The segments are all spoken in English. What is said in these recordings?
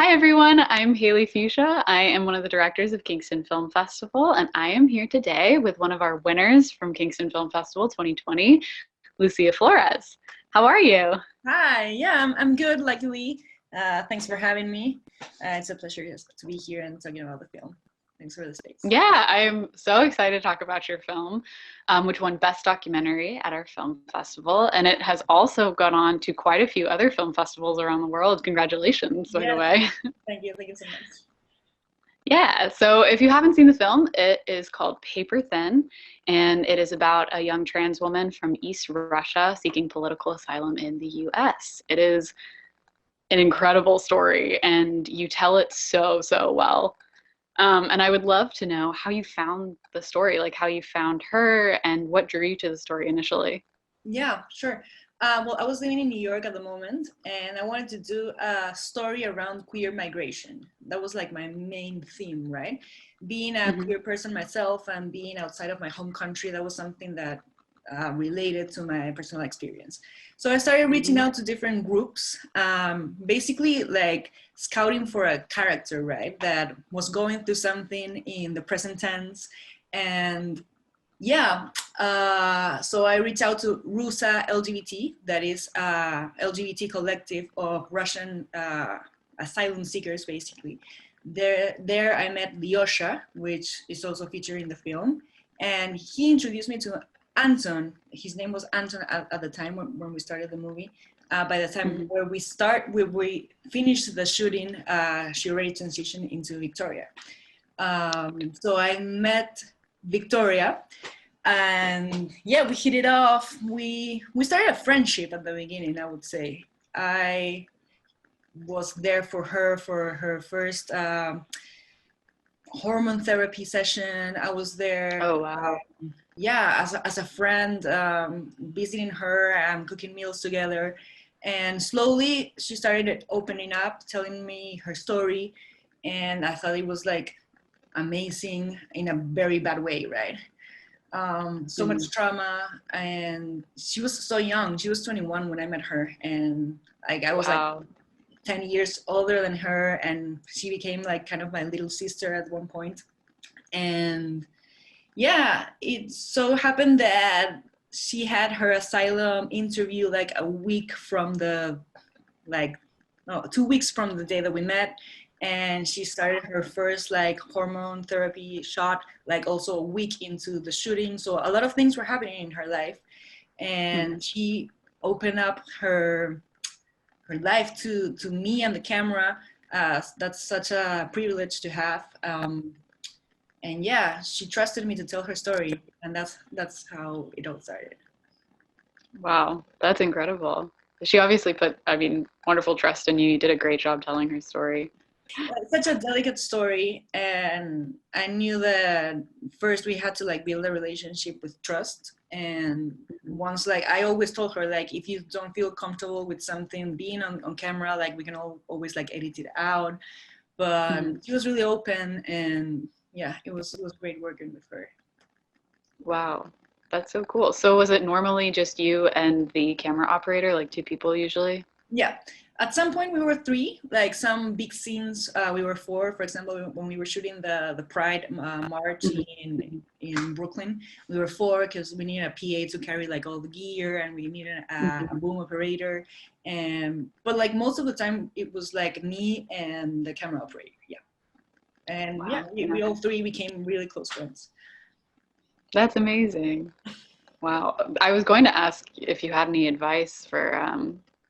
Hi everyone, I'm Haley Fuchsia. I am one of the directors of Kingston Film Festival, and I am here today with one of our winners from Kingston Film Festival 2020, Lucia Florez. How are you? Hi, yeah, I'm good, luckily. Thanks for having me. It's a pleasure just to be here and talking about the film. Thanks for the space. Yeah, I'm so excited to talk about your film, which won Best Documentary at our film festival, and it has also gone on to quite a few other film festivals around the world. Congratulations, by the Yes, way. thank you so much. Yeah, so if you haven't seen the film, it is called Paperthin, and it is about a young trans woman from East Russia seeking political asylum in the US. It is an incredible story, and you tell it so well. And I would love to know how you found the story, like how you found her and what drew you to the story initially. Yeah, sure. Well, I was living in New York at the moment, and I wanted to do a story around queer migration. That was like my main theme, right? Being a Hmm. queer person myself and being outside of my home country, that was something that related to my personal experience. So I started reaching Hmm. out to different groups, basically like scouting for a character, right, that was going through something in the present tense. And yeah, so I reached out to Rusa LGBT, that is LGBT collective of Russian asylum seekers, basically. There I met Lyosha, which is also featured in the film, and he introduced me to Anton. His name was Anton at the time when we started the movie. By the time Hmm. where we finished the shooting, she already transitioned into Victoria. So I met Victoria, and yeah, we hit it off. We started a friendship at the beginning, I would say. I was there for her first hormone therapy session. I was there, Oh, wow. yeah, as a friend, visiting her and cooking meals together. And slowly she started opening up, telling me her story, and I thought it was like amazing in a very bad way, right? So Hmm. much trauma, and she was so young. She was 21 when I met her, and like I was like Wow. 10 years older than her, and she became like kind of my little sister at one point. And yeah, it so happened that she had her asylum interview like a week from the like no, 2 weeks from the day that we met, and she started her first like hormone therapy shot like also a week into the shooting. So a lot of things were happening in her life, Hmm. and she opened up her life to me and the camera. That's such a privilege to have. And yeah, she trusted me to tell her story, and that's how it all started. Wow, that's incredible. She obviously put, I mean, wonderful trust in you. You did a great job telling her story. It's such a delicate story, and I knew that first we had to like build a relationship with trust. And once, like, I always told her, like, if you don't feel comfortable with something being on camera, like we can always like edit it out. But Hmm. she was really open, and yeah, it was great working with her. Wow, that's so cool. So was it normally just you and the camera operator, like two people usually? Yeah, at some point we were three. Like some big scenes, we were four. For example, when we were shooting the Pride March Mhm. in Brooklyn, we were four because we needed a PA to carry like all the gear, and we needed a Mhm. boom operator. And but like most of the time, it was like me and the camera operator. Yeah, and yeah, Wow, we all three became really close friends. that's amazing. Wow. I was going to ask if you had any advice for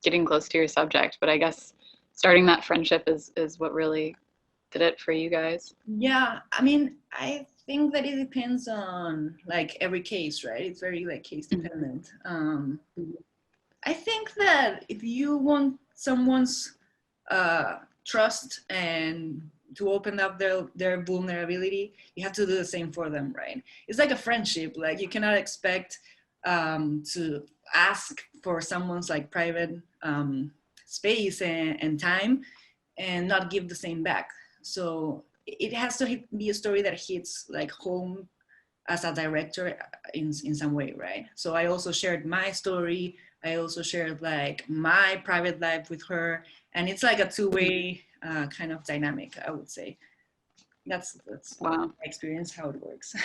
getting close to your subject, but I guess starting that friendship is what really did it for you guys. Yeah, I mean, I think that it depends on like every case, right? It's very like case Mhm. dependent. I think that if you want someone's trust and to open up their vulnerability, you have to do the same for them, right? It's like a friendship. Like you cannot expect to ask for someone's like private space and time and not give the same back. So it has to be a story that hits like home as a director in some way, right? So I also shared my story I also shared like my private life with her, and it's like a two-way kind of dynamic, I would say. That's Wow. my experience how it works.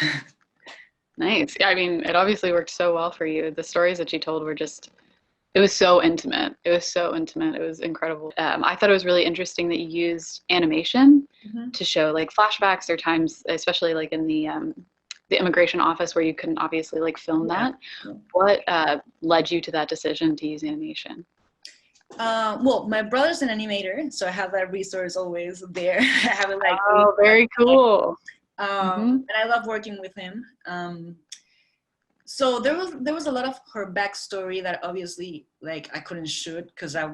Nice. Yeah, I mean, it obviously worked so well for you. The stories that you told were just, it was so intimate. It was so intimate. It was incredible. I thought it was really interesting that you used animation Mhm. to show like flashbacks or times, especially like in the immigration office where you couldn't obviously like film Yeah. that. What led you to that decision to use animation? Well, my brother's an animator, so I have that resource always there. I have it like Oh, very cool. Hmm. and I love working with him. So there was a lot of her backstory that obviously like I couldn't shoot because I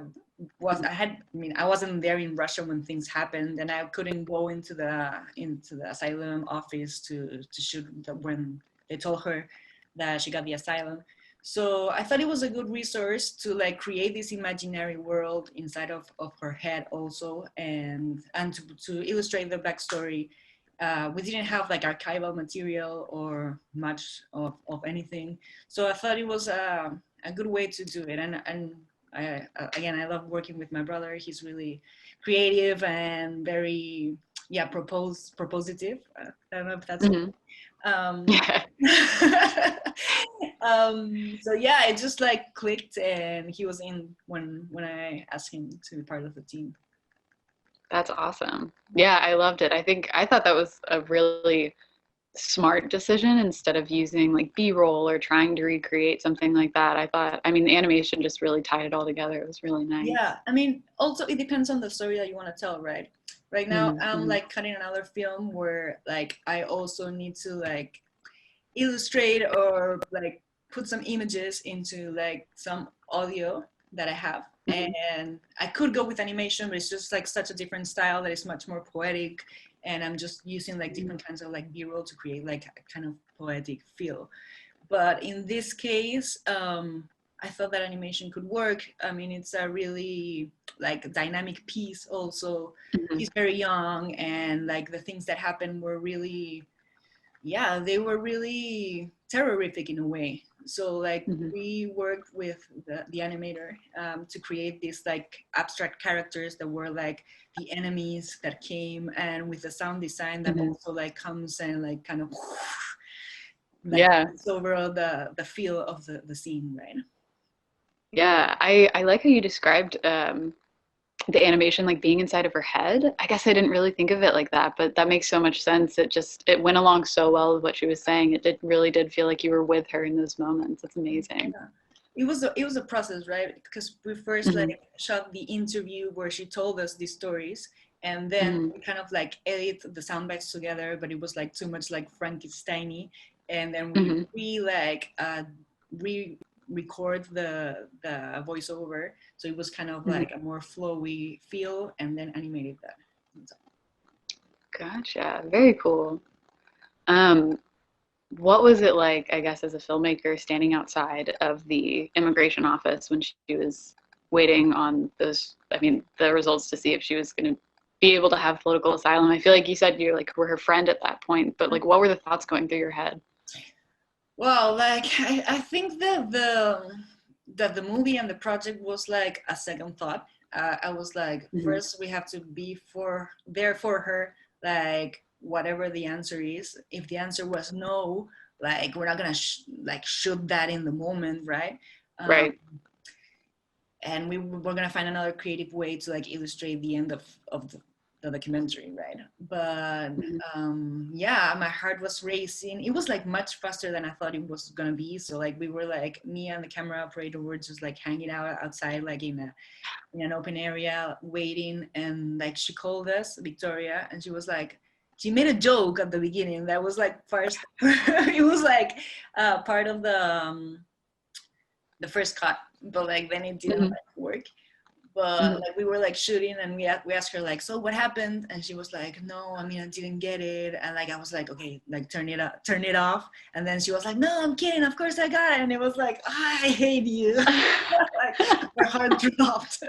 wasn't there in Russia when things happened, and I couldn't go into the asylum office to shoot when they told her that she got the asylum. So I thought it was a good resource to like create this imaginary world inside of her head also, and to illustrate the backstory. We didn't have like archival material or much of anything, so I thought it was a good way to do it. And again, I love working with my brother. He's really creative and very, yeah, propositive. I don't know if that's Hmm. um, Yeah. so yeah, it just like clicked, and he was in when I asked him to be part of the team. That's awesome. Yeah, I loved it. I thought that was a really smart decision instead of using like B-roll or trying to recreate something like that. I mean, the animation just really tied it all together. It was really nice. Yeah, I mean, also it depends on the story that you want to tell, right? Right now, I'm Mm-hmm. like cutting another film where like I also need to like illustrate or like put some images into like some audio that I have. Hmm. And I could go with animation, but it's just like such a different style that is much more poetic. And I'm just using like different kinds of like B-roll to create like a kind of poetic feel. But in this case, I thought that animation could work. I mean, it's a really like dynamic piece also. Hmm. He's very young, and like the things that happened were really, yeah, they were really terrorific in a way. So like Hmm. we worked with the animator to create these like abstract characters that were like the enemies that came, and with the sound design that Hmm. also like comes and like kind of like Yeah. takes over the feel of the scene, right? Yeah. I like how you described the animation like being inside of her head. I guess I didn't really think of it like that, but that makes so much sense. It went along so well with what she was saying. It really did feel like you were with her in those moments. It's amazing. Yeah. It was a process, right? Because we first Hmm. like shot the interview where she told us these stories, and then Hmm. we kind of like edit the sound bites together, but it was like too much like Frankensteiny, and then we Hmm. re record the voiceover, so it was kind of Hmm. like a more flowy feel, and then animated that. Gotcha. Very cool. Um, what was it like, I guess, as a filmmaker standing outside of the immigration office when she was waiting on I mean, the results to see if she was going to be able to have political asylum? I feel like you said you like were her friend at that point, but like, what were the thoughts going through your head? Well, like I think that the movie and the project was like a second thought. I was like, Hmm. first we have to be there for her, like whatever the answer is. If the answer was no, like we're not gonna like shoot that in the moment, right? Um, Right. and we're gonna find another creative way to like illustrate the end of the documentary, right? But Hmm. yeah, my heart was racing. It was like much faster than I thought it was gonna be. So like we were like, me and the camera operator were just like hanging out outside, like in an open area waiting, and like she called us, Victoria, and she was like, she made a joke at the beginning that was like first it was like part of the first cut, but like then it didn't Hmm. like work. But Hmm. like we were like shooting, and we asked her like, so what happened? And she was like, no, I mean, I didn't get it. And like I was like, okay, like turn it off. And then she was like, no, I'm kidding, of course I got it. And it was like, I hate you. Like her heart dropped.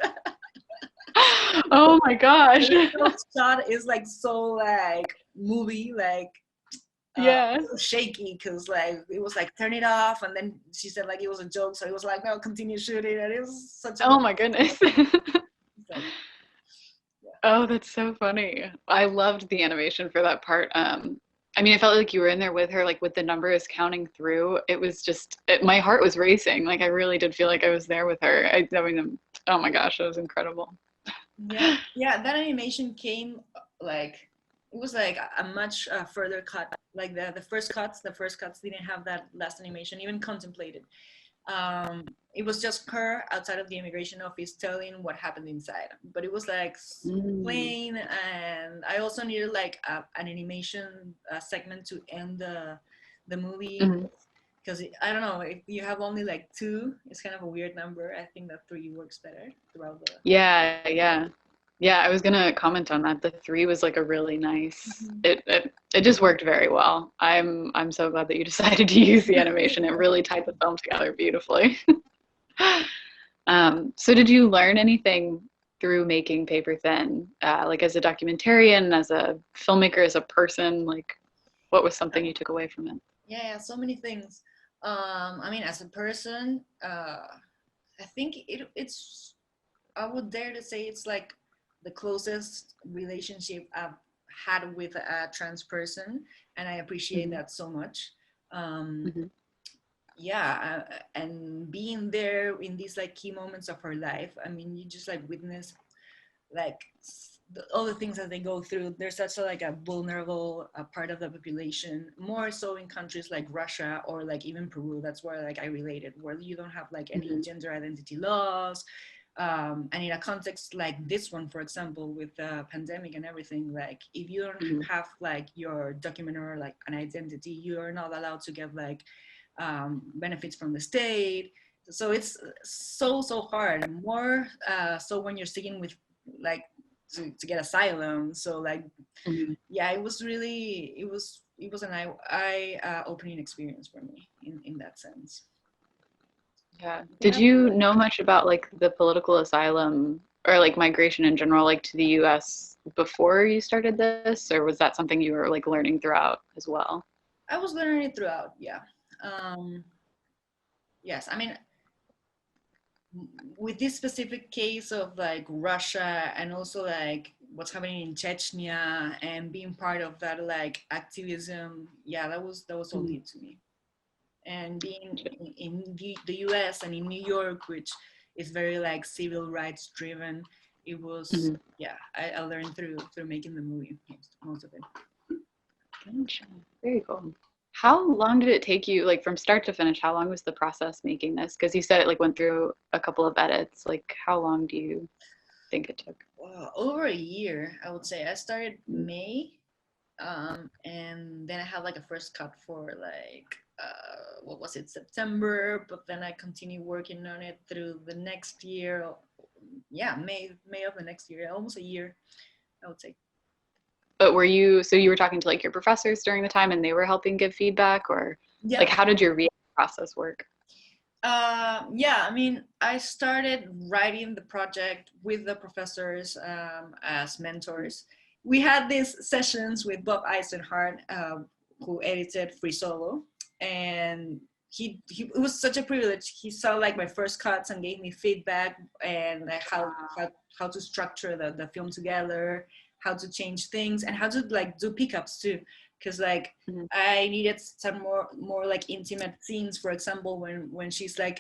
Oh my gosh. The shot is like so like movie, like Yeah. it was shaky because like it was like turn it off, and then she said like it was a joke, so it was like no, continue shooting, and it was such a Oh my goodness. like, Oh, that's so funny. I loved the animation for that part. I mean, I felt like you were in there with her, like with the numbers counting through. It was just, my heart was racing. Like I really did feel like I was there with her. I mean, oh my gosh, it was incredible. yeah, that animation came like it was like a much further cut. Like the first cuts didn't have that last animation even contemplated. It was just her outside of the immigration office telling what happened inside, but it was like Mm. plain. And I also needed like an animation segment to end the movie, Mhm. because I don't know, if you have only like two, it's kind of a weird number. I think that three works better throughout the. Yeah, yeah. Yeah, I was gonna comment on that. The three was like a really nice. Mhm. It just worked very well. I'm so glad that you decided to use the animation. It really tied the film together beautifully. So did you learn anything through making Paper Thin? Like as a documentarian, as a filmmaker, as a person, like what was something you took away from it? Yeah, so many things. I mean, as a person, I think it's. I would dare to say it's like the closest relationship I've had with a trans person, and I appreciate Hmm. that so much. Um, Hmm. yeah, and being there in these like key moments of her life. I mean, you just like witness like all the things that they go through. They're such a like a vulnerable part of the population, more so in countries like Russia or like even Peru. That's where like I related, where you don't have like any Hmm. gender identity laws. And in a context like this one, for example, with the pandemic and everything, like if you don't Hmm. have like your document or like an identity, you are not allowed to get like benefits from the state. So it's so hard, more so when you're sticking with like to get asylum. So like Hmm. yeah, it was really it was an eye opening experience for me in that sense. Yeah. Did Yeah. you know much about like the political asylum or like migration in general, like to the US before you started this, or was that something you were like learning throughout as well? I was learning it throughout. Yeah. um yes, I mean, with this specific case of like Russia and also like what's happening in Chechnya and being part of that like activism, yeah, that was all Mhm. new to me. And being in the US and in New York, which is very like civil rights driven, it was, Mhm. yeah, I learned through making the movie, most of it. Gotcha. Very cool. How long did it take you, like from start to finish? How long was the process making this? Because you said it like went through a couple of edits. Like, how long do you think it took? Over a year, I would say. I started Mm. May, and then I had like a first cut for like what was it, September, but then I continued working on it through the next year. Yeah, May of the next year, almost a year, I would say. But were you, so you were talking to like your professors during the time and they were helping give feedback, or like Yeah. how did your reading process work? Yeah, I mean, I started writing the project with the professors as mentors. We had these sessions with Bob Eisenhart, who edited Free Solo, and it was such a privilege. He saw like my first cuts and gave me feedback and like how to structure the film together, how to change things, and how to like do pickups too, because like Mhm. I needed some more like intimate scenes. For example, when she's like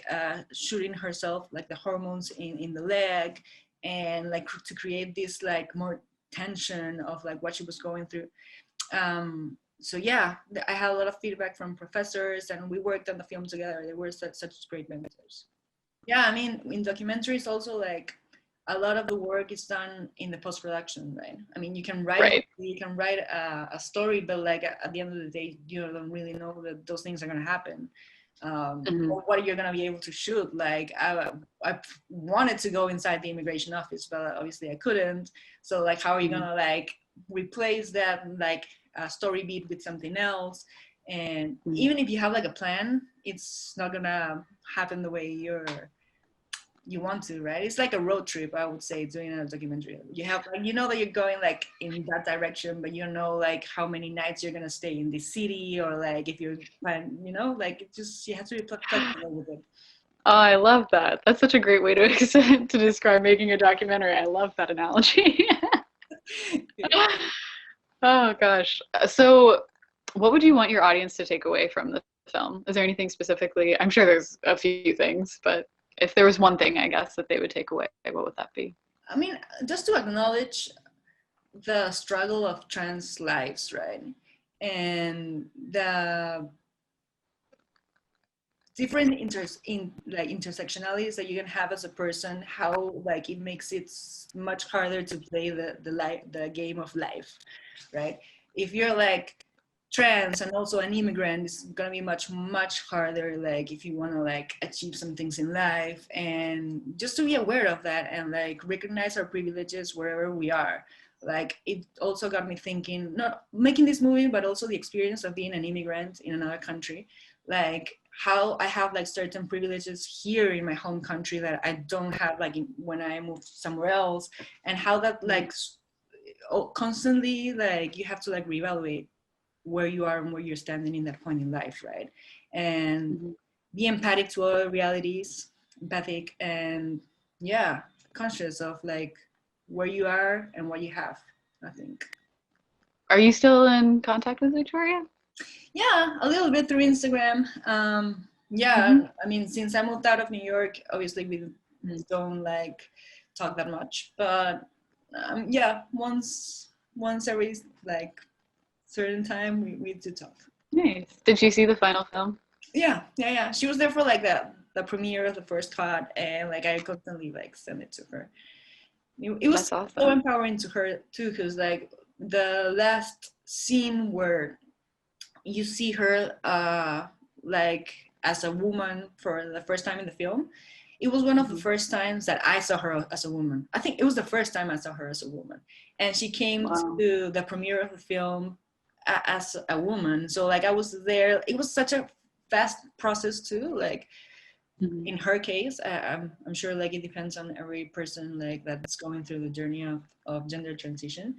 shooting herself, like the hormones in the leg, and like to create this like more tension of like what she was going through. So yeah, I had a lot of feedback from professors, and we worked on the film together. They were such great mentors. Yeah, I mean, in documentaries also like a lot of the work is done in the post-production, right? I mean, Right. you can write a story, but like at the end of the day, you don't really know that those things are going to happen, Hmm. or what you're going to be able to shoot. Like I wanted to go inside the immigration office, but obviously I couldn't. So like, how are you going Hmm. to like replace that like story beat with something else? And Hmm. even if you have like a plan, it's not gonna happen the way you want to, right? It's like a road trip, I would say, doing a documentary. You have like, you know that you're going like in that direction, but you don't know like how many nights you're gonna stay in this city, or like if you're plan, you know, like it just, you have to be flexible with it. Oh, I love that. That's such a great way to to describe making a documentary. I love that analogy. Oh gosh. So, what would you want your audience to take away from the film? Is there anything specifically? I'm sure there's a few things, but if there was one thing, I guess, that they would take away, what would that be? I mean, just to acknowledge the struggle of trans lives, right? And the different like intersectionalities that you can have as a person, how like it makes it much harder to play the game of life, right? If you're like trans and also an immigrant, it's gonna be much harder, like if you want to like achieve some things in life, and just to be aware of that and like recognize our privileges wherever we are. Like it also got me thinking, not making this movie, but also the experience of being an immigrant in another country, like how I have like certain privileges here in my home country that I don't have like when I moved somewhere else, and how that like constantly like you have to like reevaluate where you are and where you're standing in that point in life, right? And Mhm. be empathic to other realities, empathic, and yeah, conscious of like where you are and what you have, I think. Are you still in contact with Victoria? Yeah, a little bit through Instagram. Yeah, Hmm. I mean, since I moved out of New York, obviously we don't like talk that much, but yeah, once every like certain time we do talk. Nice. Did you see the final film? Yeah. She was there for like the premiere of the first cut, and like I constantly like send it to her. It was That's so awesome. empowering to her too, because like the last scene where you see her like as a woman for the first time in the film, it was one of the Hmm. first times that I saw her as a woman. I think it was the first time I saw her as a woman, and she came Wow. to the premiere of the film as a woman. So like I was there. It was such a fast process too. Like Hmm. in her case, I'm sure like it depends on every person like that's going through the journey of gender transition,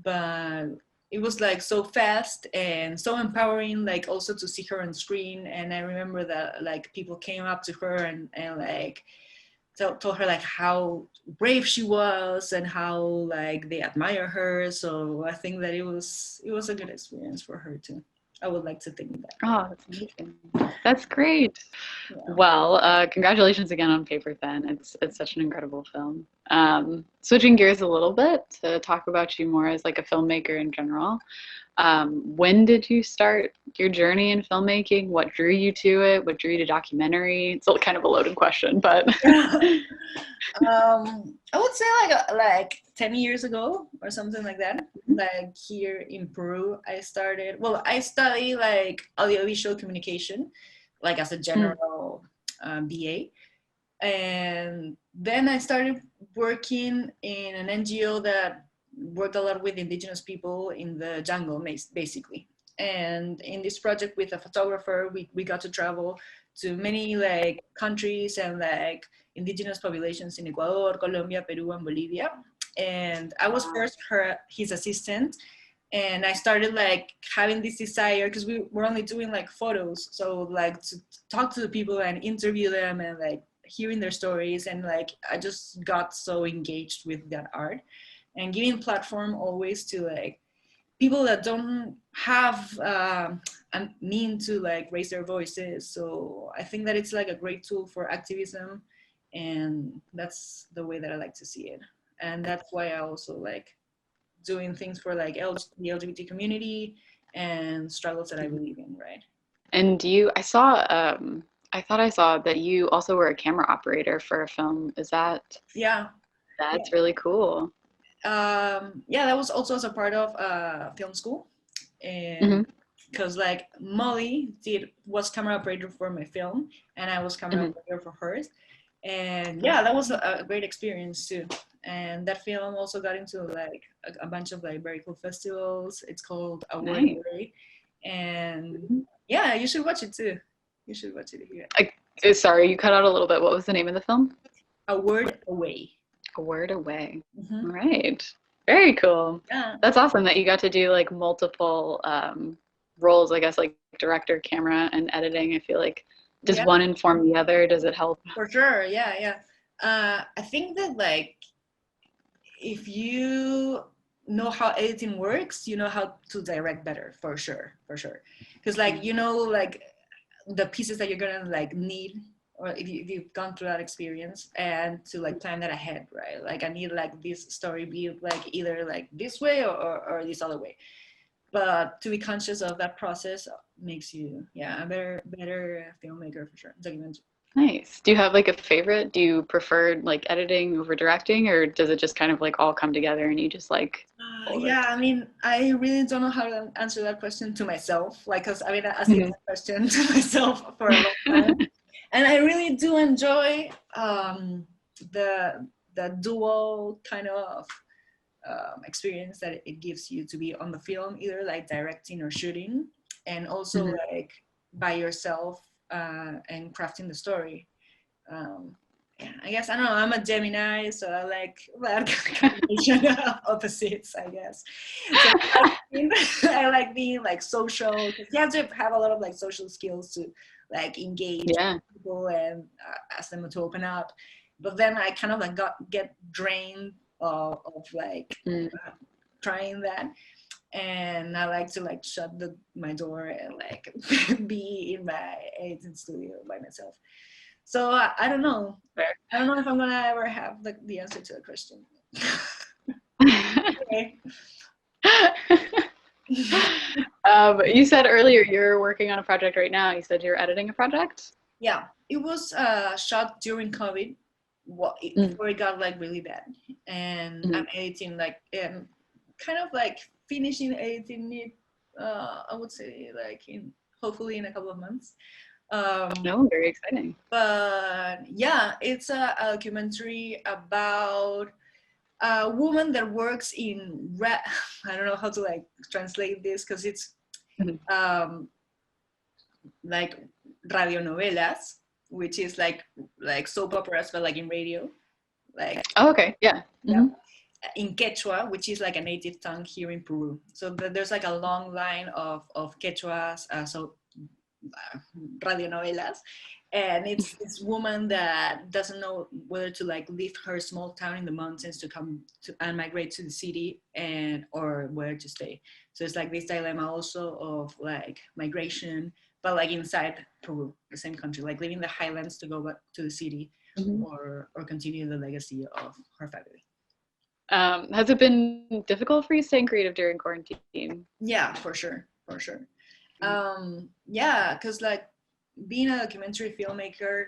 but it was like so fast and so empowering, like also to see her on screen. And I remember that like people came up to her and like told her like how brave she was and how like they admire her. So I think that it was a good experience for her too. I would like to think that. Oh, that's amazing. That's great. Yeah. Well, congratulations again on Paper Thin. It's such an incredible film. Switching gears a little bit to talk about you more as like a filmmaker in general. When did you start your journey in filmmaking? What drew you to it? What drew you to documentary? It's kind of a loaded question, but I would say like 10 years ago or something like that. Like here in Peru, I study like audiovisual communication, like as a Mm, general BA. And then I started working in an NGO that worked a lot with indigenous people in the jungle, basically. And in this project with a photographer, we got to travel to many like countries and like indigenous populations in Ecuador, Colombia, Peru, and Bolivia. And I was wow. first his assistant, and I started like having this desire because we were only doing like photos, so like to talk to the people and interview them and like hearing their stories, and like I just got so engaged with that art and giving platform always to like people that don't have a mean to like raise their voices. So I think that it's like a great tool for activism, and that's the way that I like to see it. And that's why I also like doing things for like the LGBT community and struggles that I believe in, right? And I thought I saw that you also were a camera operator for a film. Yeah, yeah. That's really cool. Yeah, that was also as a part of film school. And Hmm. because like Molly was camera operator for my film, and I was camera Hmm. operator for hers. And That's yeah, that was a great experience too. And that film also got into like a bunch of like very cool festivals. It's called Award nice. Away. And Mhm. yeah, you should watch it too. You should watch it here. Sorry, you cut out a little bit. What was the name of the film? A Word Away. A Word Away. Mm-hmm. All right. Very cool. Yeah. That's awesome that you got to do like multiple roles, I guess, like director, camera, and editing. I feel like, does Yeah, one inform the other? Does it help? for sure. Yeah, yeah. I think that like if you know how editing works, you know how to direct better, for sure, for sure. Because like you know like the pieces that you're gonna like need, or if you've gone through that experience, and to like plan that ahead, right? Like I need like this story be like either like this way or this other way. But to be conscious of that process makes you, yeah, a better filmmaker for sure. Documentary. Nice. Do you have like a favorite? Do you prefer like editing over directing, or does it just kind of like all come together and you just like all of it? Yeah, I mean, I really don't know how to answer that question to myself. Like, cause I mean, I asked Mhm. that question to myself for a long time, and I really do enjoy the dual kind of experience that it gives you to be on the film, either like directing or shooting, and also Mhm. like by yourself and crafting the story. Um, yeah, I guess I don't know. I'm a Gemini, so I like that combination of opposites, I guess. So I like being like social, because you have to have a lot of like social skills to like engage Yeah. people and ask them to open up. But then I kind of like get drained of like Mm. trying that, and I like to like shut my door and like be in my editing studio by myself. So I don't know. Fair. I don't know if I'm gonna ever have like the answer to the question. Okay. You said earlier you're working on a project right now. You said you're editing a project? Yeah, it was shot during COVID, Mm. before it got like really bad, and Mhm. I'm editing like kind of like finishing editing it. I would say like in hopefully in a couple of months. No, very exciting. But yeah, it's a documentary about a woman that works in I don't know how to like translate this because it's Mhm. um, like radionovelas, which is like soap operas but like in radio, like Oh, okay. Yeah. yeah, Hmm. in Quechua, which is like a native tongue here in Peru. So there's like a long line of Quechuas, so uh, radionovelas, and it's this woman that doesn't know whether to like leave her small town in the mountains to come to and migrate to the city, and or where to stay. So it's like this dilemma also of like migration, but like inside Peru, the same country, like leaving the highlands to go back to the city, Hmm. or continue the legacy of her family. Has it been difficult for you staying creative during quarantine? Yeah, for sure, for sure. Yeah, because like being a documentary filmmaker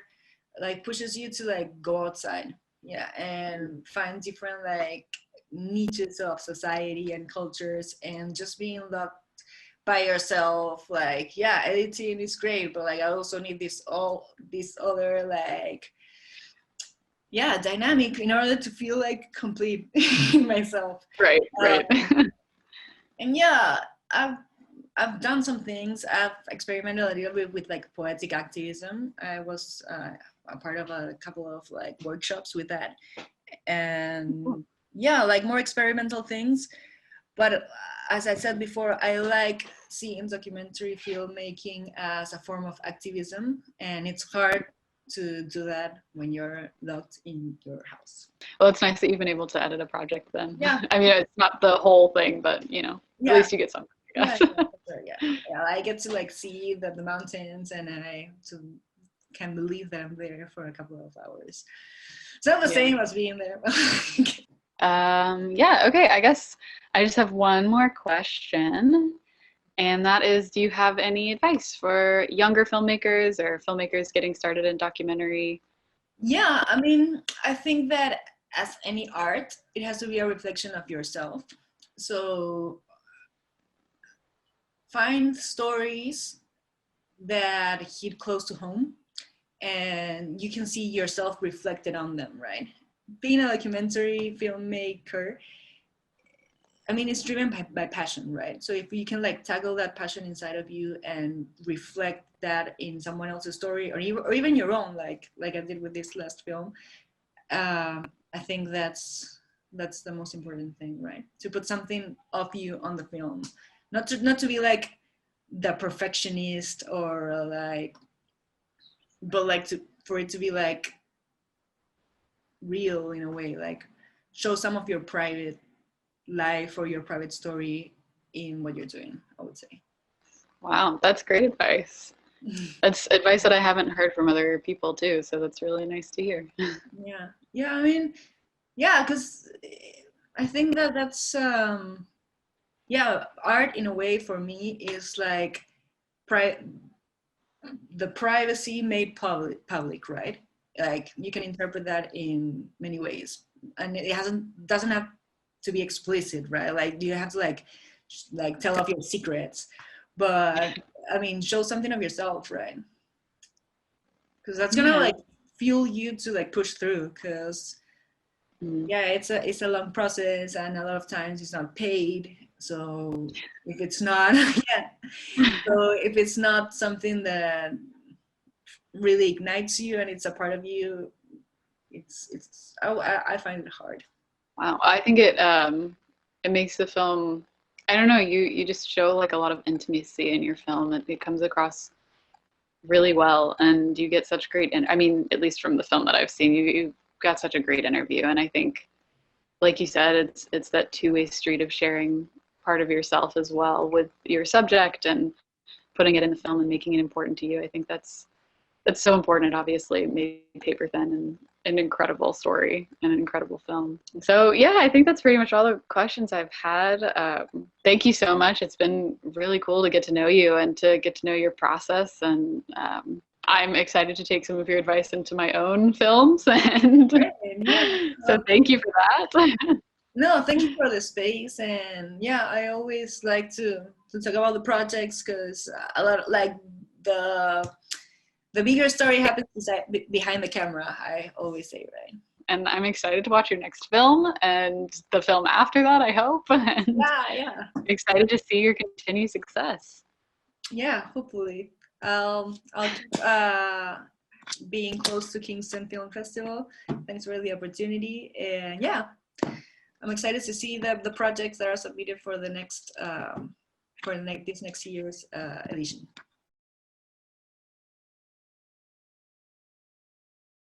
like pushes you to like go outside, yeah, and find different like niches of society and cultures, and just being locked by yourself. Like, yeah, editing is great, but like I also need this other like, yeah, dynamic in order to feel like complete in myself. Right, right. And yeah, I've I've done some things. I've experimented a little bit with like poetic activism. I was a part of a couple of like workshops with that, and yeah, like more experimental things. But as I said before, I like seeing documentary filmmaking as a form of activism, and it's hard to do that when you're locked in your house. Well, it's nice that you've been able to edit a project then. Yeah, I mean, it's not the whole thing, but at yeah, least you get something, I yeah, guess. yeah, for sure, yeah. Yeah, I get to like see the mountains, and I can believe that I'm there for a couple of hours. It's not the Yeah. same as being there. Yeah, okay. I guess I just have one more question, and that is, do you have any advice for younger filmmakers or filmmakers getting started in documentary? Yeah, I mean, I think that as any art, it has to be a reflection of yourself. So find stories that hit close to home, and you can see yourself reflected on them, right? Being a documentary filmmaker, I mean, it's driven by passion, right? So if you can like tackle that passion inside of you and reflect that in someone else's story, or even your own, like I did with this last film, I think that's the most important thing, right? To put something of you on the film, not to be like the perfectionist or like, but like for it to be like real in a way, like show some of your private life or your private story in what you're doing, I would say. Wow, that's great advice. That's advice that I haven't heard from other people too, so that's really nice to hear. Yeah, yeah. I mean, yeah, because I think that that's yeah, art in a way for me is like pri- the privacy made public, right? Like you can interpret that in many ways, and it doesn't have to be explicit, right? Like you have to like tell off your secrets, but I mean, show something of yourself, right? Because that's gonna Yeah. like fuel you to like push through. Because Mm. yeah, it's a long process, and a lot of times it's not paid. So if it's not, yeah, so if it's not something that really ignites you and it's a part of you, it's I find it hard. Wow, I think it makes the film. I don't know. You just show like a lot of intimacy in your film. It comes across really well, and you get such great. And I mean, at least from the film that I've seen, you got such a great interview. And I think, like you said, it's that two-way street of sharing part of yourself as well with your subject and putting it in the film and making it important to you. I think that's so important. It obviously made Paper Thin an incredible story and an incredible film. So yeah, I think that's pretty much all the questions I've had. Thank you so much. It's been really cool to get to know you and to get to know your process. And I'm excited to take some of your advice into my own films. And Yeah. so thank you for that. No, thank you for the space, and yeah, I always like to talk about the projects because a lot like the the bigger story happens behind the camera. I always say, right? And I'm excited to watch your next film and the film after that, I hope. And Yeah, yeah, excited to see your continued success. yeah. Hopefully, I'll keep being close to Kingston Film Festival. Thanks for the opportunity, and yeah, I'm excited to see the projects that are submitted for the next this next year's edition.